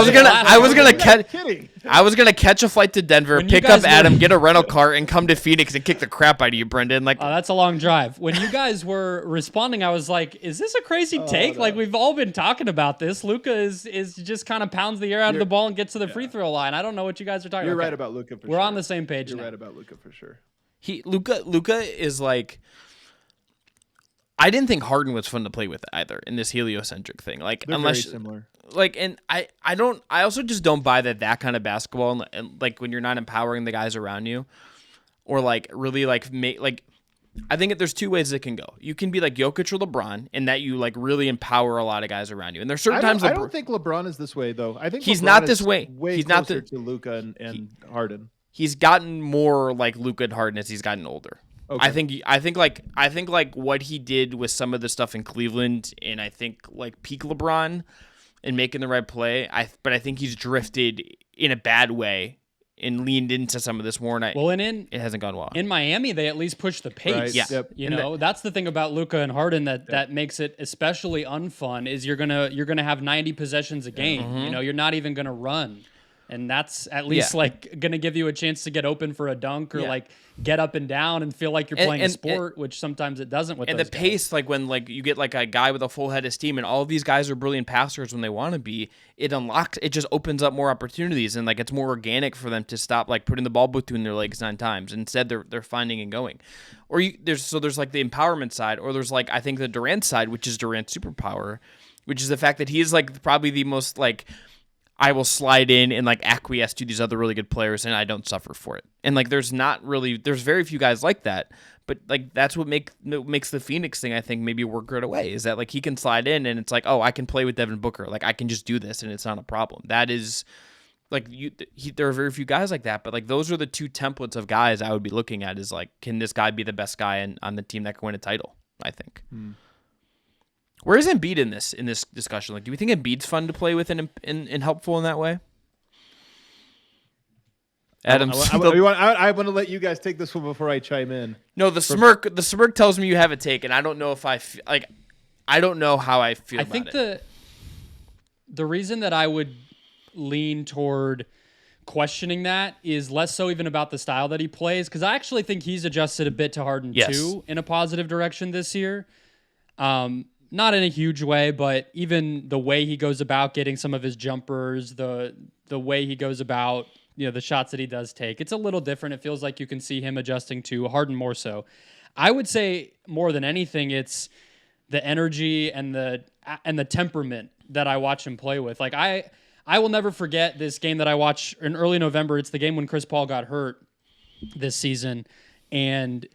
was gonna catch a flight to Denver, pick up Adam, get a rental car, and come to Phoenix and kick the crap out of you, Brendon. That's a long drive. When you guys were responding, I was like, "Is this a crazy take?" No. Like we've all been talking about this. Luka is just kind of pounds the air out of the ball and gets to the free throw line. I don't know what you guys are talking about. You're right about Luka. We're on the same page. You're right about Luka for sure. Luka is like. I didn't think Harden was fun to play with either in this heliocentric thing. They're very similar. And I also just don't buy that kind of basketball and like when you're not empowering the guys around you, or really I think there's 2 ways it can go. You can be like Jokic or LeBron in that you really empower a lot of guys around you. And there's certain times I don't think LeBron is this way though. I think he's LeBron this way. He's not closer to Luka and Harden. He's gotten more like Luka and Harden as he's gotten older. Okay. I think what he did with some of the stuff in Cleveland, and I think peak LeBron and making the right play. But I think he's drifted in a bad way and leaned into some of this more. And it hasn't gone well. In Miami, they at least push the pace. Right. Yeah. Yep. You know, that's the thing about Luka and Harden that makes it especially unfun is you're gonna have 90 possessions a game. You know, you're not even gonna run. And that's at least like going to give you a chance to get open for a dunk or like get up and down and feel like you're playing a sport, which sometimes it doesn't with and those the pace, like when like you get like a guy with a full head of steam and all of these guys are brilliant passers when they want to be, it just opens up more opportunities and like it's more organic for them to stop like putting the ball between their legs 9 times. Instead, they're finding and going. Or there's like the empowerment side, or there's like I think the Durant side, which is Durant's superpower, which is the fact that he is like probably the most like I will slide in and like acquiesce to these other really good players and I don't suffer for it. And like there's very few guys like that, but like that's what makes the Phoenix thing I think maybe work right away is that like he can slide in and it's like, oh, I can play with Devin Booker. Like I can just do this and it's not a problem. That is like there are very few guys like that, but like those are the 2 templates of guys I would be looking at is like, can this guy be the best guy on the team that can win a title? I think. Where is Embiid in this discussion? Like, do we think Embiid's fun to play with and helpful in that way? Adam, I want to let you guys take this one before I chime in. No, the smirk tells me you have a take, and I don't know if I don't know how I feel. I think the reason that I would lean toward questioning that is less so even about the style that he plays, because I actually think he's adjusted a bit to Harden too in a positive direction this year. Not in a huge way, but even the way he goes about getting some of his jumpers, the way he goes about, you know, the shots that he does take, it's a little different. It feels like you can see him adjusting to Harden more so. I would say more than anything, it's the energy and the temperament that I watch him play with. Like I will never forget this game that I watched in early November. It's the game when Chris Paul got hurt this season, and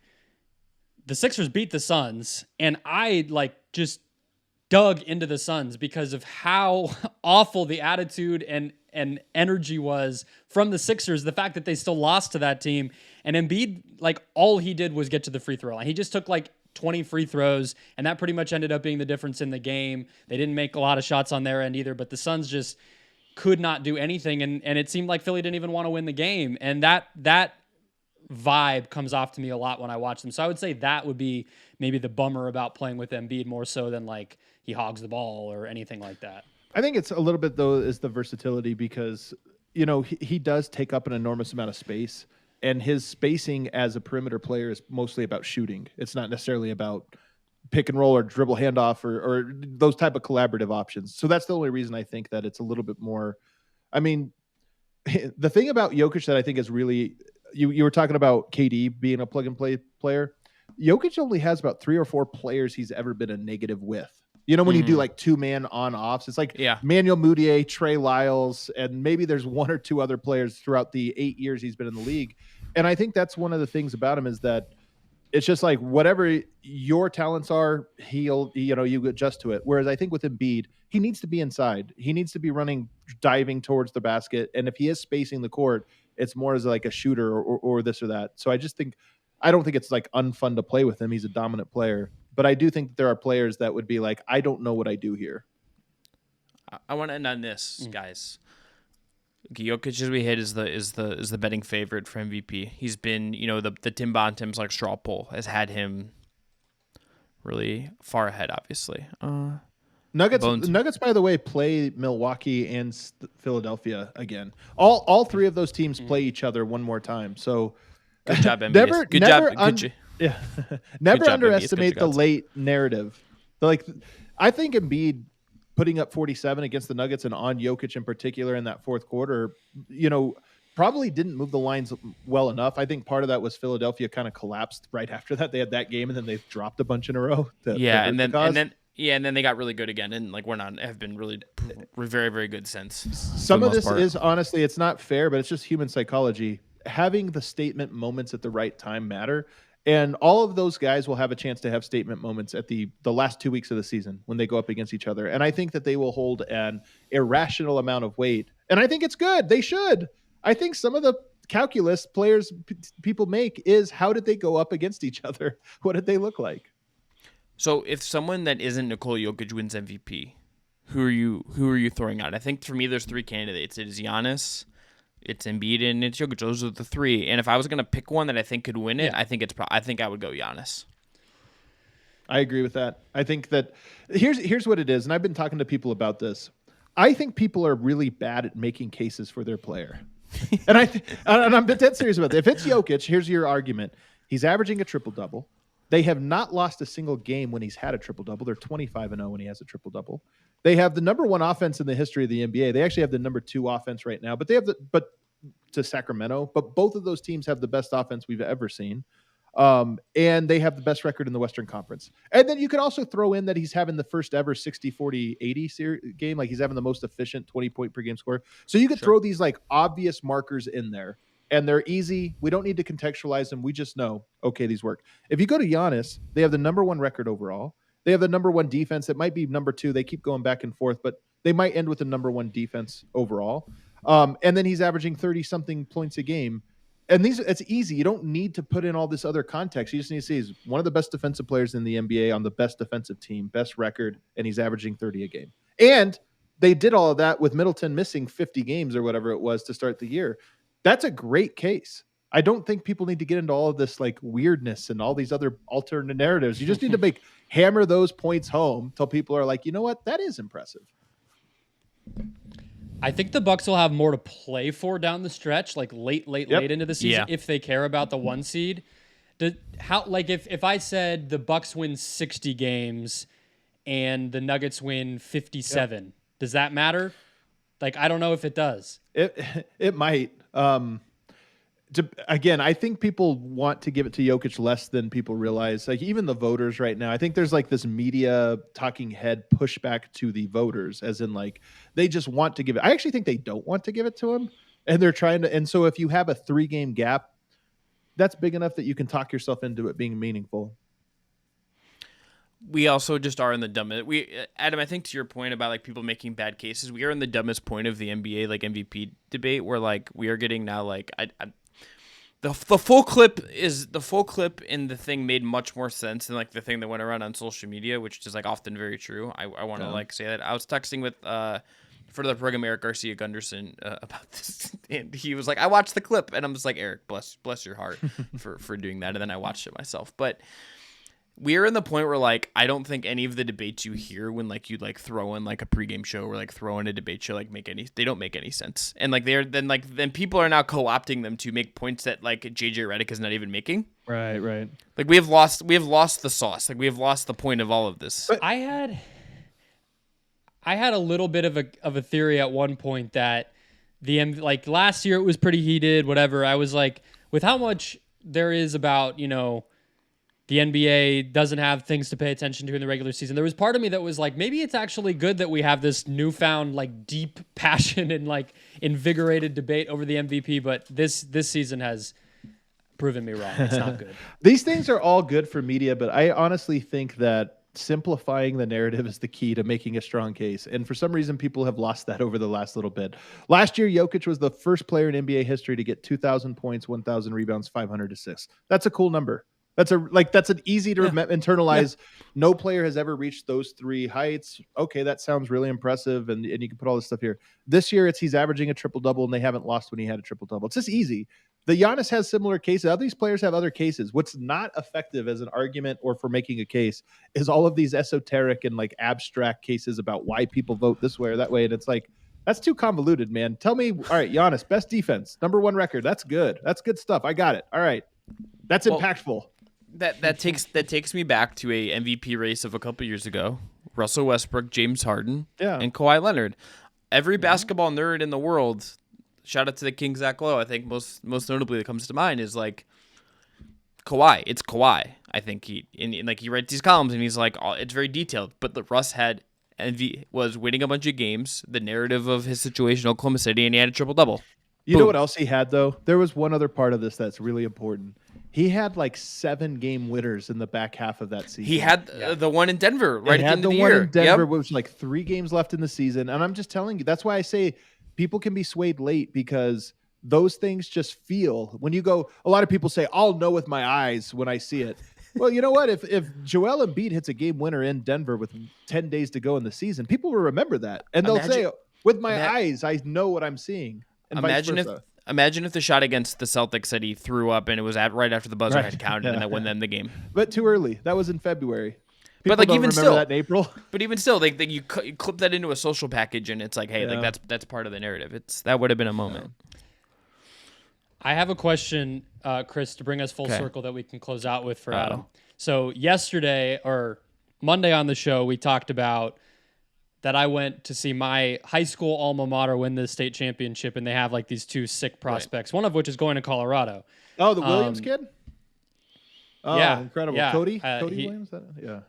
the Sixers beat the Suns, and I like just dug into the Suns because of how awful the attitude and energy was from the Sixers, the fact that they still lost to that team. And Embiid, like all he did was get to the free throw line. He just took like 20 free throws, and that pretty much ended up being the difference in the game. They didn't make a lot of shots on their end either, but the Suns just could not do anything, and it seemed like Philly didn't even want to win the game. And that vibe comes off to me a lot when I watch them. So I would say that would be maybe the bummer about playing with Embiid more so than like he hogs the ball or anything like that. I think it's a little bit though is the versatility because, you know, he does take up an enormous amount of space, and his spacing as a perimeter player is mostly about shooting. It's not necessarily about pick and roll or dribble handoff or those type of collaborative options. So that's the only reason I think that it's a little bit more. I mean, the thing about Jokic that I think is really, you were talking about KD being a plug and play player. Jokic only has about 3 or 4 players he's ever been a negative with. You know, when you do like 2-man on-offs, it's like Manuel Mudiay, Trey Lyles, and maybe there's 1 or 2 other players throughout the 8 years he's been in the league. And I think that's one of the things about him is that it's just like whatever your talents are, you adjust to it. Whereas I think with Embiid, he needs to be inside. He needs to be diving towards the basket. And if he is spacing the court, it's more as like a shooter or this or that. So I don't think it's like unfun to play with him. He's a dominant player. But I do think that there are players that would be like, I don't know what I do here. I want to end on this, guys. Jokic, as we hit, is the betting favorite for MVP. He's been, you know, the Tim Bontem's like straw poll has had him really far ahead, obviously. Nuggets, by the way, play Milwaukee and Philadelphia again. All 3 of those teams play each other one more time. So good job, NBA. Never underestimate the late narrative. Like, I think Embiid putting up 47 against the Nuggets and on Jokic in particular in that fourth quarter, you know, probably didn't move the lines well enough. I think part of that was Philadelphia kind of collapsed right after that. They had that game and then they dropped a bunch in a row. And then they got really good again, and like have been really very, very good since. Some of this is honestly, it's not fair, but it's just human psychology. Having the statement moments at the right time matter. And all of those guys will have a chance to have statement moments at the last 2 weeks of the season when they go up against each other. And I think that they will hold an irrational amount of weight. And I think it's good. They should. I think some of the calculus people make is how did they go up against each other? What did they look like? So if someone that isn't Nikola Jokic wins MVP, who are you throwing out? I think for me there's 3 candidates. It is Giannis, It's Embiid and it's Jokic. Those are the three. And if I was going to pick one that I think could win it, I think I would go Giannis. I agree with that. I think that here's what it is, and I've been talking to people about this. I think people are really bad at making cases for their player. And I'm dead serious about that. If it's Jokic, here's your argument. He's averaging a triple-double. They have not lost a single game when he's had a triple-double. They're 25-0 when he has a triple-double. They have the number one offense in the history of the NBA. They actually have the number two offense right now, but to Sacramento. But both of those teams have the best offense we've ever seen. And they have the best record in the Western Conference. And then you could also throw in that he's having the first ever 60-40-80 game. Like he's having the most efficient 20-point per game score. So you could throw these like obvious markers in there and they're easy. We don't need to contextualize them. We just know, okay, these work. If you go to Giannis, they have the number one record overall. They have the number one defense. That might be number two. They keep going back and forth, but they might end with the number one defense overall. And then he's averaging 30 something points a game. And it's easy. You don't need to put in all this other context. You just need to see he's one of the best defensive players in the NBA on the best defensive team, best record, and he's averaging 30 a game. And they did all of that with Middleton missing 50 games or whatever it was to start the year. That's a great case. I don't think people need to get into all of this like weirdness and all these other alternate narratives. You just need to hammer those points home till people are like, you know what? That is impressive. I think the Bucks will have more to play for down the stretch, like late into the season, if they care about the one seed. If I said the Bucks win 60 games and the Nuggets win 57, does that matter? Like, I don't know if it does. It might. Again, I think people want to give it to Jokic less than people realize. Like even the voters right now, I think there's like this media talking head pushback to the voters, as in like they just want to give it. I actually think they don't want to give it to him, and they're trying to. And so if you have a 3-game gap, that's big enough that you can talk yourself into it being meaningful. We also just are in the dumbest. Adam, I think to your point about like people making bad cases, we are in the dumbest point of the NBA like MVP debate where like we are getting now like the full clip in the thing made much more sense than like the thing that went around on social media, which is like often very true. I want to like say that I was texting with for the program Eric Garcia Gunderson about this, and he was like, I watched the clip, and I'm just like, Eric, bless your heart for doing that, and then I watched it myself, but. We're in the point where like I don't think any of the debates you hear when like you like throw in like a pregame show or like throw in a debate show they don't make any sense. And like then people are now co-opting them to make points that like JJ Redick is not even making. Right. Like we have lost the sauce. Like we have lost the point of all of this. But I had a little bit of a theory at one point that like last year it was pretty heated, whatever. I was like, with how much there is about, the NBA doesn't have things to pay attention to in the regular season. There was part of me that was like, maybe it's actually good that we have this newfound like deep passion and like invigorated debate over the MVP. But this season has proven me wrong. It's not good. These things are all good for media, but I honestly think that simplifying the narrative is the key to making a strong case. And for some reason, people have lost that over the last little bit. Last year, Jokic was the first player in NBA history to get 2,000 points, 1,000 rebounds, 500 assists. That's a cool number. That's an easy to internalize. Yeah. No player has ever reached those three heights. Okay, that sounds really impressive, and you can put all this stuff here. This year, he's averaging a triple-double, and they haven't lost when he had a triple-double. It's just easy. The Giannis has similar cases. Other these players have other cases. What's not effective as an argument or for making a case is all of these esoteric and like abstract cases about why people vote this way or that way, and it's like, that's too convoluted, man. Tell me, all right, Giannis, best defense, number one record. That's good. That's good stuff. I got it. All right. That's impactful. That takes me back to a MVP race of a couple years ago. Russell Westbrook, James Harden, and Kawhi Leonard. Every basketball nerd in the world, shout out to the King Zach Lowe, I think most notably that comes to mind is like Kawhi. It's Kawhi. I think he writes these columns and he's like, it's very detailed. But the Russ was winning a bunch of games. The narrative of his situation in Oklahoma City, and he had a triple double. You know what else he had though? There was one other part of this that's really important. He had like 7-game winners in the back half of that season. He had the one in Denver right at the end of the year. He had the one in Denver, which was like 3 games left in the season. And I'm just telling you, that's why I say people can be swayed late, because those things just feel, when you go, a lot of people say, I'll know with my eyes when I see it. Well, you know what? If Joel Embiid hits a game winner in Denver with 10 days to go in the season, people will remember that. And they'll say, with my eyes, I know what I'm seeing. And Imagine if the shot against the Celtics said he threw up and it was right after the buzzer had counted and that won them the game. But too early. That was in February. People but like don't even remember still, that in April. But even still, like you clip that into a social package and it's like, hey, like that's part of the narrative. That would have been a moment. I have a question, Chris, to bring us full circle that we can close out with for Adam. So yesterday or Monday on the show, we talked about that I went to see my high school alma mater win the state championship, and they have like these two sick prospects, one of which is going to Colorado. Oh, the Williams kid? Oh, yeah, incredible. Yeah. Cody Williams? Yeah.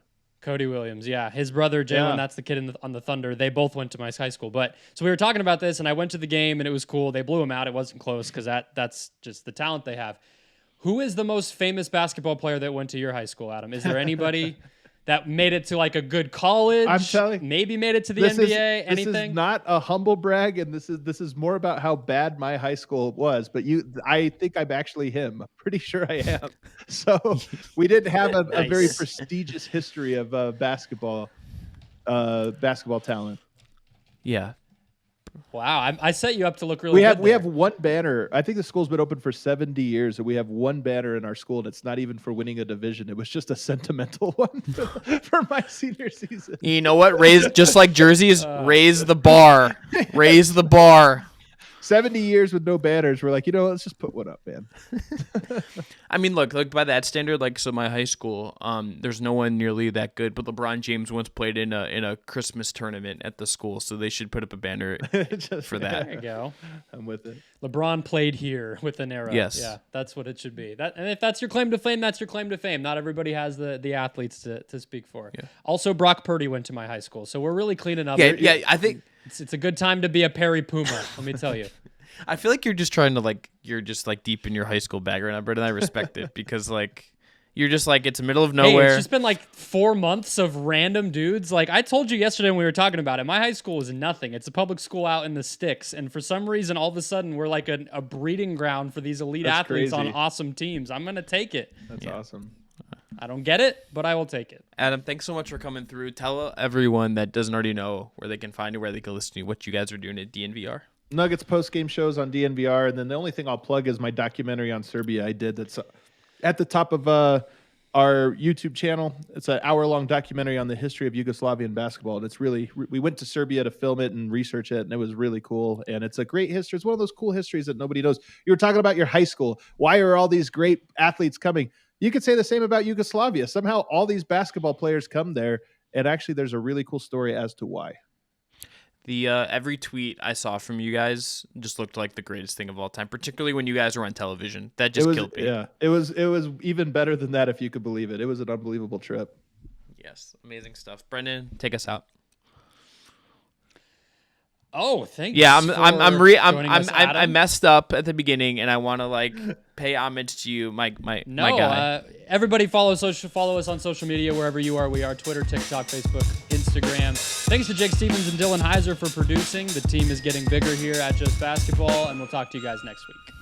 Cody Williams, yeah. His brother, Jalen, that's the kid on the Thunder. They both went to my high school. So we were talking about this, and I went to the game, and it was cool. They blew him out. It wasn't close because that's just the talent they have. Who is the most famous basketball player that went to your high school, Adam? Is there anybody that made it to like a good college? I'm telling you, maybe made it to the NBA. Anything? This is not a humble brag, and this is more about how bad my high school was. But I think I'm actually him. I'm pretty sure I am. So we didn't have a very prestigious history of basketball talent. Yeah. Wow, I set you up to look really good. We have one banner. I think the school's been open for 70 years, and we have one banner in our school, and it's not even for winning a division. It was just a sentimental one for my senior season. You know what? Just like jerseys, raise the bar. Raise the bar. 70 years with no banners. We're like, let's just put one up, man. I mean, look, by that standard, so my high school, there's no one nearly that good, but LeBron James once played in a Christmas tournament at the school, so they should put up a banner for that. There you go. I'm with it. LeBron played here with an arrow. Yes. Yeah, that's what it should be. And if that's your claim to fame, that's your claim to fame. Not everybody has the athletes to speak for. Yeah. Also, Brock Purdy went to my high school, so we're really cleaning up. Yeah, I think it's a good time to be a Perry Puma, let me tell you. I feel like you're just trying to you're just deep in your high school bag right now, Brendon. I respect it because you're just it's the middle of nowhere. Hey, it's just been 4 months of random dudes. I told you yesterday when we were talking about it, my high school is nothing. It's a public school out in the sticks, and for some reason, all of a sudden, we're a breeding ground for these elite athletes on awesome teams. I'm gonna take it. That's awesome. I don't get it, but I will take it. Adam, thanks so much for coming through. Tell everyone that doesn't already know where they can find you, where they can listen to you, what you guys are doing at DNVR. Nuggets post-game shows on DNVR, and then the only thing I'll plug is my documentary on Serbia I did that's at the top of our YouTube channel. It's an hour-long documentary on the history of Yugoslavian basketball, and it's really – we went to Serbia to film it and research it, and it was really cool, and it's a great history. It's one of those cool histories that nobody knows. You were talking about your high school. Why are all these great athletes coming? You could say the same about Yugoslavia. Somehow all these basketball players come there, and actually there's a really cool story as to why. The every tweet I saw from you guys just looked like the greatest thing of all time, particularly when you guys were on television. That just killed me. Yeah, it was even better than that if you could believe it. It was an unbelievable trip. Yes, amazing stuff. Brendon, take us out. Oh, thank you. Yeah, I messed up at the beginning, and I want to pay homage to you, my guy. Everybody follow us on social media wherever you are. We are Twitter, TikTok, Facebook, Instagram. Thanks to Jake Stevens and Dylan Heiser for producing. The team is getting bigger here at Just Basketball, and we'll talk to you guys next week.